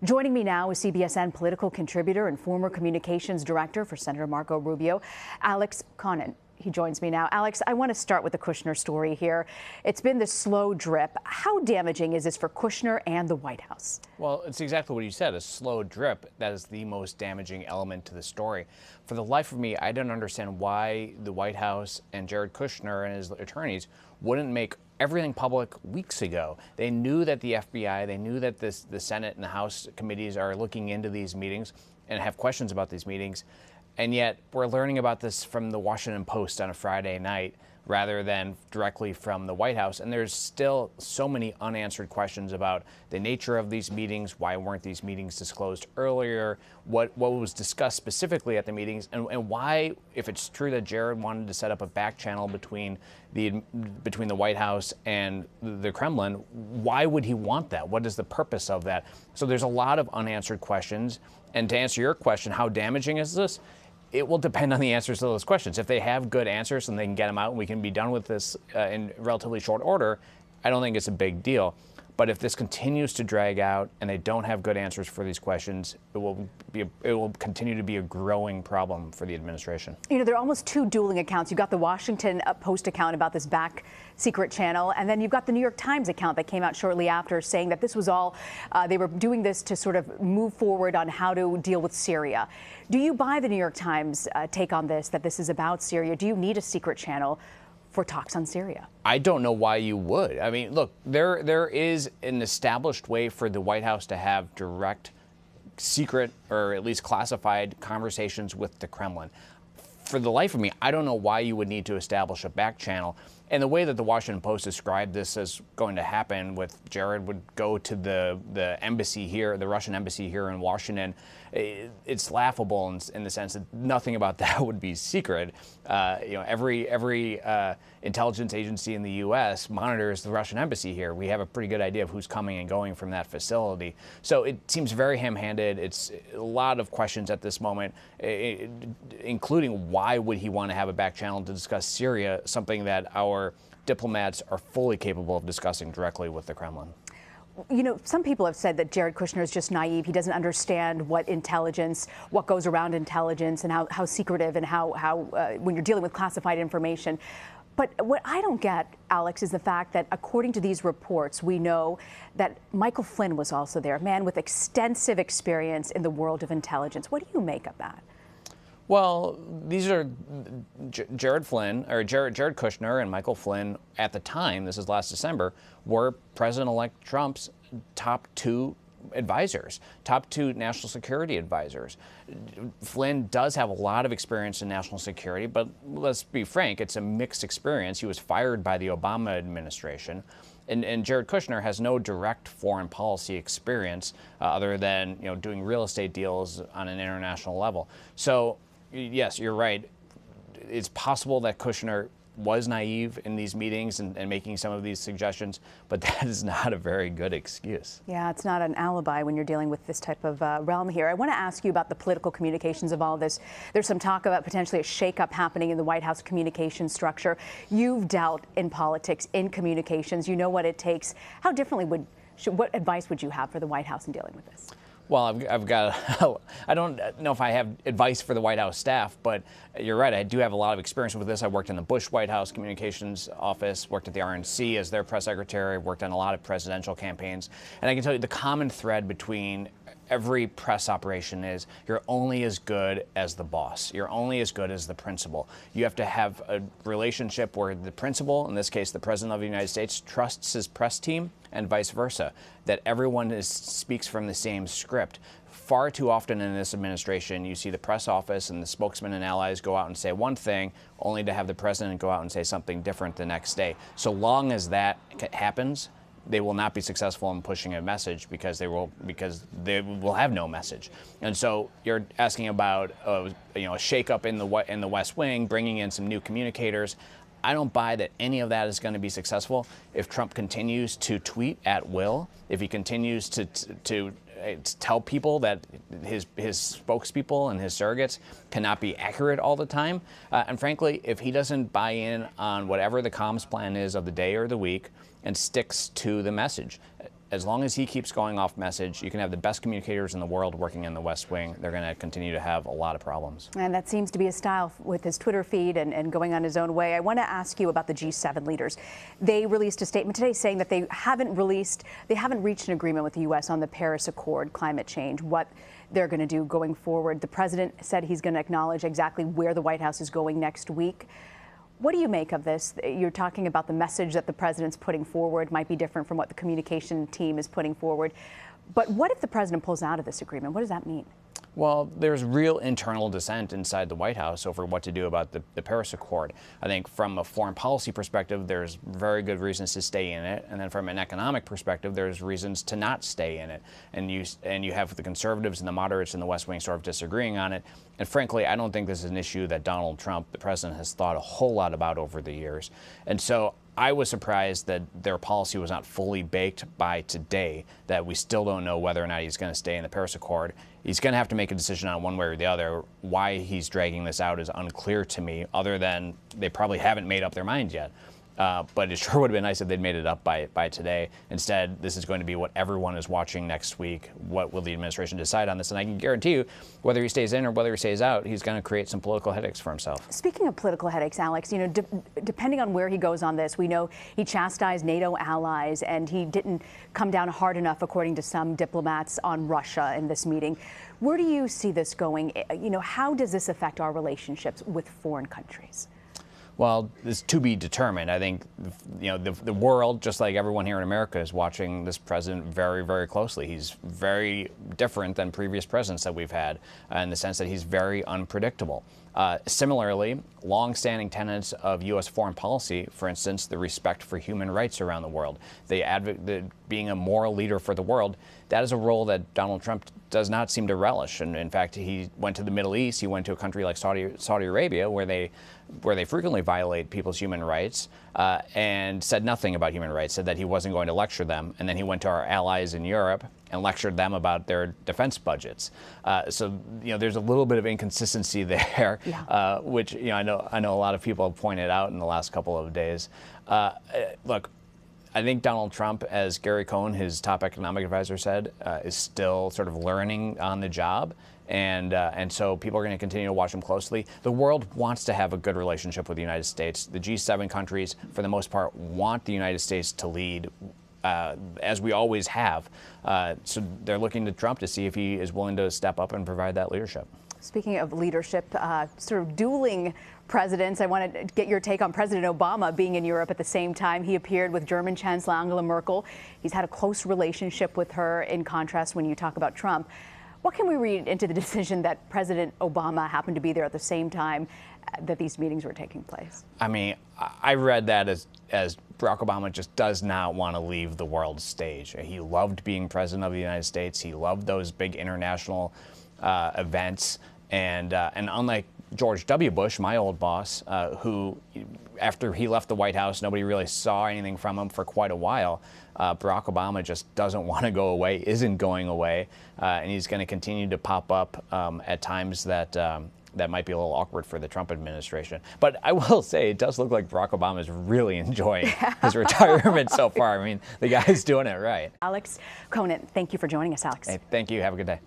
Joining me now is CBSN political contributor and former communications director for Senator Marco Rubio, Alex Conant. He joins me now. Alex, I want to start with the Kushner story here. It's been this slow drip. How damaging is this for Kushner and the White House? Well, it's exactly what you said, a slow drip. That is the most damaging element to the story. For the life of me, I don't understand why the White House and Jared Kushner and his attorneys wouldn't make everything public weeks ago. They knew that the FBI, they knew that the Senate and the House committees are looking into these meetings and have questions about these meetings. And yet we're learning about this from the Washington Post on a Friday night rather than directly from the White House. And there's still so many unanswered questions about the nature of these meetings. Why weren't these meetings disclosed earlier? What was discussed specifically at the meetings? And why, if it's true that Jared wanted to set up a back channel between the White House and the Kremlin, why would he want that? What is the purpose of that? So there's a lot of unanswered questions. And to answer your question, how damaging is this? It will depend on the answers to those questions. If they have good answers and they can get them out and we can be done with this in relatively short order, I don't think it's a big deal. But if this continues to drag out and they don't have good answers for these questions, it will continue to be a growing problem for the administration. You know, there are almost two dueling accounts. You've got the Washington Post account about this back secret channel, and then you've got the New York Times account that came out shortly after saying that this was all, they were doing this to sort of move forward on how to deal with Syria. Do you buy the New York Times take on this, that this is about Syria? Do you need a secret channel for talks on Syria? I don't know why you would. I mean, look, there is an established way for the White House to have direct, secret, or at least classified conversations with the Kremlin. For the life of me, I don't know why you would need to establish a back channel. And the way that the Washington Post described this as going to happen, with Jared would go to the embassy here, the Russian embassy here in Washington, it's laughable in the sense that nothing about that would be secret. You know, every intelligence agency in the U.S. monitors the Russian embassy here. We have a pretty good idea of who's coming and going from that facility. So it seems very ham-handed. It's a lot of questions at this moment, including why would he want to have a back channel to discuss Syria, something that our diplomats are fully capable of discussing directly with the Kremlin. You know, some people have said that Jared Kushner is just naive. He doesn't understand what goes around intelligence, and how secretive and how when you're dealing with classified information. But what I don't get, Alex, is the fact that according to these reports, we know that Michael Flynn was also there, a man with extensive experience in the world of intelligence. What do you make of that? Well, these are Jared Kushner and Michael Flynn at the time, this is last December, were President-elect Trump's top two advisors, top two national security advisors. Flynn does have a lot of experience in national security, but let's be frank, it's a mixed experience. He was fired by the Obama administration. And Jared Kushner has no direct foreign policy experience other than, you know, doing real estate deals on an international level. So yes, you're right. It's possible that Kushner was naive in these meetings and making some of these suggestions, but that is not a very good excuse. Yeah, it's not an alibi when you're dealing with this type of realm here. I want to ask you about the political communications of all this. There's some talk about potentially a shakeup happening in the White House communication structure. You've dealt in politics, in communications. You know what it takes. How differently what advice would you have for the White House in dealing with this? Well, I've got, I don't know if I have advice for the White House staff, but you're right. I do have a lot of experience with this. I worked in the Bush White House communications office, worked at the RNC as their press secretary, worked on a lot of presidential campaigns. And I can tell you the common thread between every press operation is you're only as good as the boss. You're only as good as the principal. You have to have a relationship where the principal, in this case the President of the United States, trusts his press team and vice versa, that everyone speaks from the same script. Far too often in this administration, you see the press office and the spokesman and allies go out and say one thing, only to have the president go out and say something different the next day. So long as that happens, they will not be successful in pushing a message because they will have no message. And so you're asking about a shakeup in the West Wing, bringing in some new communicators. I don't buy that any of that is going to be successful if Trump continues to tweet at will, if he continues to tell people that his spokespeople and his surrogates cannot be accurate all the time. And frankly, if he doesn't buy in on whatever the comms plan is of the day or the week and sticks to the message. as long as he keeps going off message, you can have the best communicators in the world working in the West Wing. They're going to continue to have a lot of problems. And that seems to be a style with his Twitter feed and going on his own way. I want to ask you about the G7 leaders. They released a statement today saying that they haven't reached an agreement with the U.S. on the Paris Accord, climate change, what they're going to do going forward. The president said he's going to acknowledge exactly where the White House is going next week. What do you make of this? You're talking about the message that the president's putting forward might be different from what the communication team is putting forward. But what if the president pulls out of this agreement? What does that mean? Well, there's real internal dissent inside the White House over what to do about the Paris Accord. I think from a foreign policy perspective, there's very good reasons to stay in it. And then from an economic perspective, there's reasons to not stay in it. And you have the conservatives and the moderates in the West Wing sort of disagreeing on it. And frankly, I don't think this is an issue that Donald Trump, the president, has thought a whole lot about over the years. And so I was surprised that their policy was not fully baked by today, that we still don't know whether or not he's going to stay in the Paris Accord. He's going to have to make a decision on one way or the other. Why he's dragging this out is unclear to me, other than they probably haven't made up their mind yet. But it sure would have been nice if they'd made it up by today. Instead, this is going to be what everyone is watching next week. What will the administration decide on this? And I can guarantee you, whether he stays in or whether he stays out, he's going to create some political headaches for himself. Speaking of political headaches, Alex, depending on where he goes on this, we know he chastised NATO allies and he didn't come down hard enough, according to some diplomats, on Russia in this meeting. Where do you see this going? How does this affect our relationships with foreign countries? Well, it's to be determined. I think, the world, just like everyone here in America, is watching this president very, very closely. He's very different than previous presidents that we've had in the sense that he's very unpredictable. Similarly, long-standing tenets of U.S. foreign policy, for instance, the respect for human rights around the world, being a moral leader for the world, that is a role that Donald Trump does not seem to relish. And in fact, he went to the Middle East. He went to a country like Saudi Arabia, where they frequently violate people's human rights, and said nothing about human rights, said that he wasn't going to lecture them. And then he went to our allies in Europe and lectured them about their defense budgets. So there's a little bit of inconsistency there, yeah. Which I know a lot of people have pointed out in the last couple of days. Look, I think Donald Trump, as Gary Cohn, his top economic advisor, said, is still sort of learning on the job. And so people are going to continue to watch him closely. The world wants to have a good relationship with the United States. The G7 countries, for the most part, want the United States to lead, as we always have. So they're looking to Trump to see if he is willing to step up and provide that leadership. Speaking of leadership, sort of dueling presidents, I want to get your take on President Obama being in Europe at the same time. He appeared with German Chancellor Angela Merkel. He's had a close relationship with her, in contrast when you talk about Trump. What can we read into the decision that President Obama happened to be there at the same time that these meetings were taking place? I mean, I read that as Barack Obama just does not want to leave the world stage. He loved being president of the United States. He loved those big international events. And unlike George W. Bush, my old boss, who, after he left the White House, nobody really saw anything from him for quite a while, Barack Obama just doesn't want to go away, isn't going away, and he's going to continue to pop up at times that might be a little awkward for the Trump administration. But I will say, it does look like Barack Obama is really enjoying his retirement so far. I mean, the guy's doing it right. Alex Conant, thank you for joining us, Alex. Hey, thank you. Have a good day.